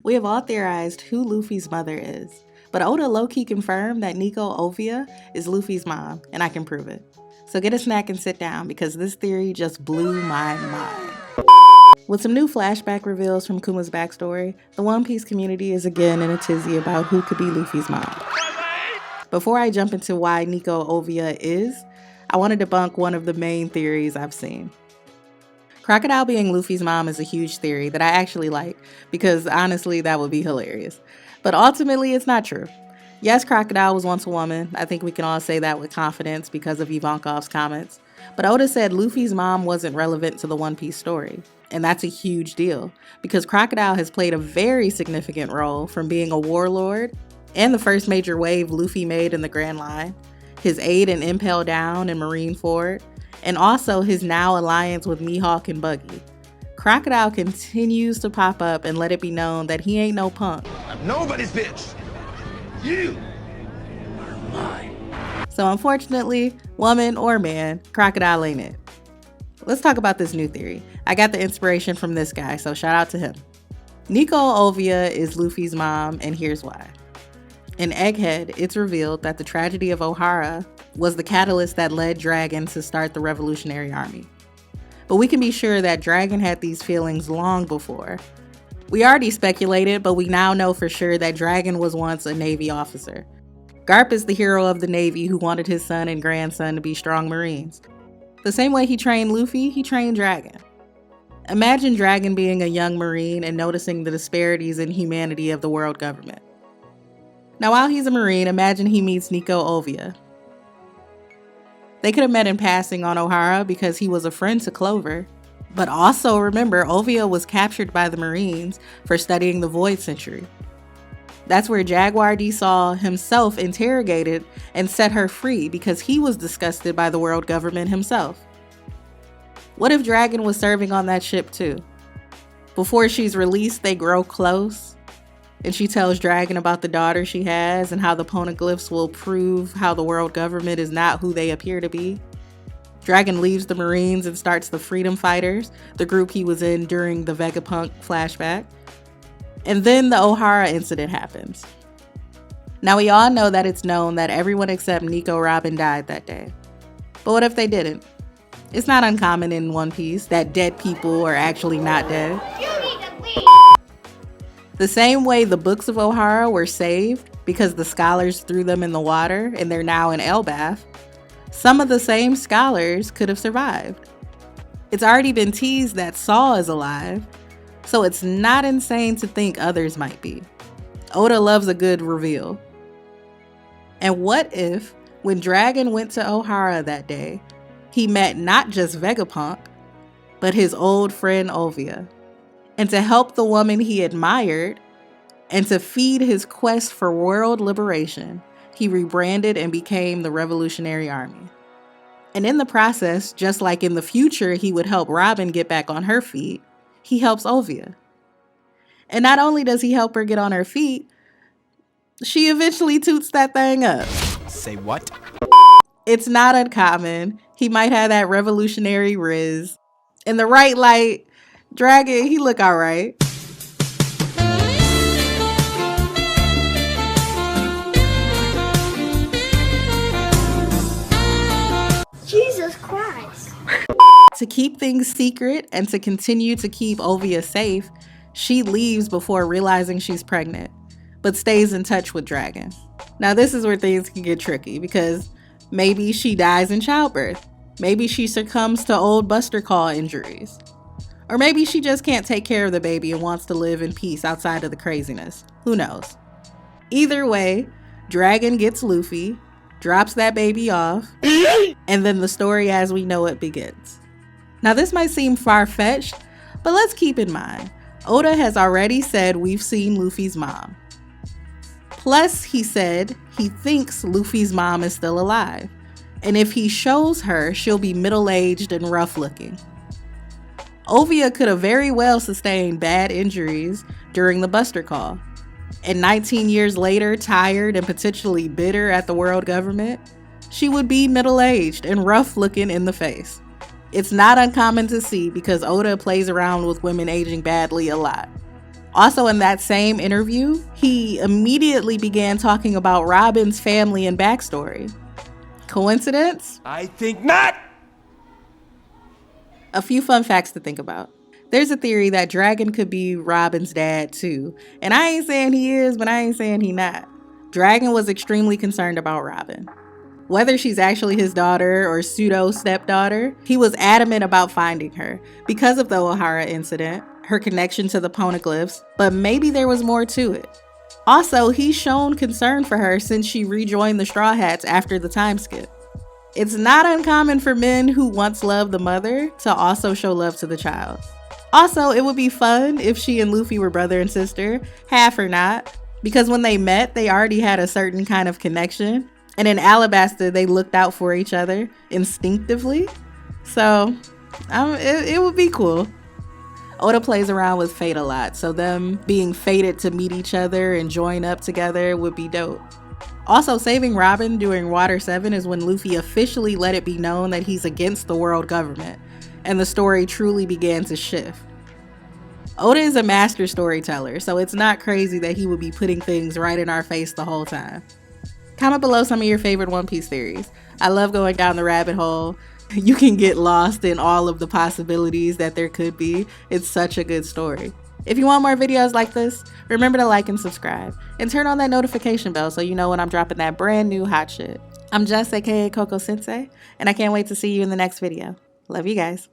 We have all theorized who Luffy's mother is, but Oda low-key confirmed that Nico Olvia is Luffy's mom, and I can prove it. So get a snack and sit down, because this theory just blew my mind. With some new flashback reveals from Kuma's backstory, the One Piece community is again in a tizzy about who could be Luffy's mom. Before I jump into why Nico Olvia is, I want to debunk one of the main theories I've seen. Crocodile being Luffy's mom is a huge theory that I actually like, because honestly that would be hilarious. But ultimately it's not true. Yes, Crocodile was once a woman. I think we can all say that with confidence because of Ivankov's comments. But Oda said Luffy's mom wasn't relevant to the One Piece story. And that's a huge deal, because Crocodile has played a very significant role, from being a warlord and the first major wave Luffy made in the Grand Line, his aid in Impel Down and Marineford, and also his now alliance with Mihawk and Buggy. Crocodile continues to pop up and let it be known that he ain't no punk. I'm nobody's bitch. You are mine. So unfortunately, woman or man, Crocodile ain't it. Let's talk about this new theory. I got the inspiration from this guy, so shout out to him. Nico Olvia is Luffy's mom, and here's why. In Egghead, it's revealed that the tragedy of Ohara was the catalyst that led Dragon to start the Revolutionary Army. But we can be sure that Dragon had these feelings long before. We already speculated, but we now know for sure that Dragon was once a Navy officer. Garp is the hero of the Navy who wanted his son and grandson to be strong Marines. The same way he trained Luffy, he trained Dragon. Imagine Dragon being a young Marine and noticing the disparities in humanity of the world government. Now, while he's a Marine, imagine he meets Nico Olvia. They could have met in passing on Ohara because he was a friend to Clover. But also remember, Olvia was captured by the Marines for studying the Void Century. That's where Jaguar D saw himself interrogated and set her free because he was disgusted by the world government himself. What if Dragon was serving on that ship too? Before she's released, they grow close, and she tells Dragon about the daughter she has and how the poneglyphs will prove how the world government is not who they appear to be. Dragon leaves the Marines and starts the Freedom Fighters, the group he was in during the Vegapunk flashback. And then the Ohara incident happens. Now we all know that it's known that everyone except Nico Robin died that day. But what if they didn't? It's not uncommon in One Piece that dead people are actually not dead. The same way the books of Ohara were saved because the scholars threw them in the water and they're now in Elbaf, some of the same scholars could have survived. It's already been teased that Saul is alive, so it's not insane to think others might be. Oda loves a good reveal. And what if, when Dragon went to Ohara that day, he met not just Vegapunk, but his old friend Olvia? And to help the woman he admired, and to feed his quest for world liberation, he rebranded and became the Revolutionary Army. And in the process, just like in the future he would help Robin get back on her feet, he helps Olvia. And not only does he help her get on her feet, she eventually toots that thing up. Say what? It's not uncommon. He might have that revolutionary riz. In the right light, Dragon, he look alright. Jesus Christ. To keep things secret and to continue to keep Olvia safe, she leaves before realizing she's pregnant, but stays in touch with Dragon. Now this is where things can get tricky, because maybe she dies in childbirth. Maybe she succumbs to old Buster Call injuries. Or maybe she just can't take care of the baby and wants to live in peace outside of the craziness. Who knows? Either way, Dragon gets Luffy, drops that baby off, and then the story as we know it begins. Now this might seem far-fetched, but let's keep in mind, Oda has already said we've seen Luffy's mom. Plus, he said he thinks Luffy's mom is still alive, and if he shows her, she'll be middle-aged and rough-looking. Olvia could have very well sustained bad injuries during the Buster Call, and 19 years later, tired and potentially bitter at the world government, she would be middle-aged and rough-looking in the face. It's not uncommon to see because Oda plays around with women aging badly a lot. Also, in that same interview, he immediately began talking about Robin's family and backstory. Coincidence? I think not! A few fun facts to think about. There's a theory that Dragon could be Robin's dad too. And I ain't saying he is, but I ain't saying he not. Dragon was extremely concerned about Robin. Whether she's actually his daughter or pseudo stepdaughter, he was adamant about finding her because of the O'Hara incident, her connection to the poneglyphs, but maybe there was more to it. Also, he's shown concern for her since she rejoined the Straw Hats after the time skip. It's not uncommon for men who once loved the mother to also show love to the child. Also, it would be fun if she and Luffy were brother and sister, half or not, because when they met, they already had a certain kind of connection. And in Alabasta, they looked out for each other instinctively. So, it would be cool. Oda plays around with fate a lot, so them being fated to meet each other and join up together would be dope. Also, saving Robin during Water 7 is when Luffy officially let it be known that he's against the world government, and the story truly began to shift. Oda is a master storyteller, so it's not crazy that he would be putting things right in our face the whole time. Comment below some of your favorite One Piece theories. I love going down the rabbit hole. You can get lost in all of the possibilities that there could be. It's such a good story. If you want more videos like this, remember to like and subscribe, and turn on that notification bell so you know when I'm dropping that brand new hot shit. I'm Jess, aka Coco Sensei, and I can't wait to see you in the next video. Love you guys.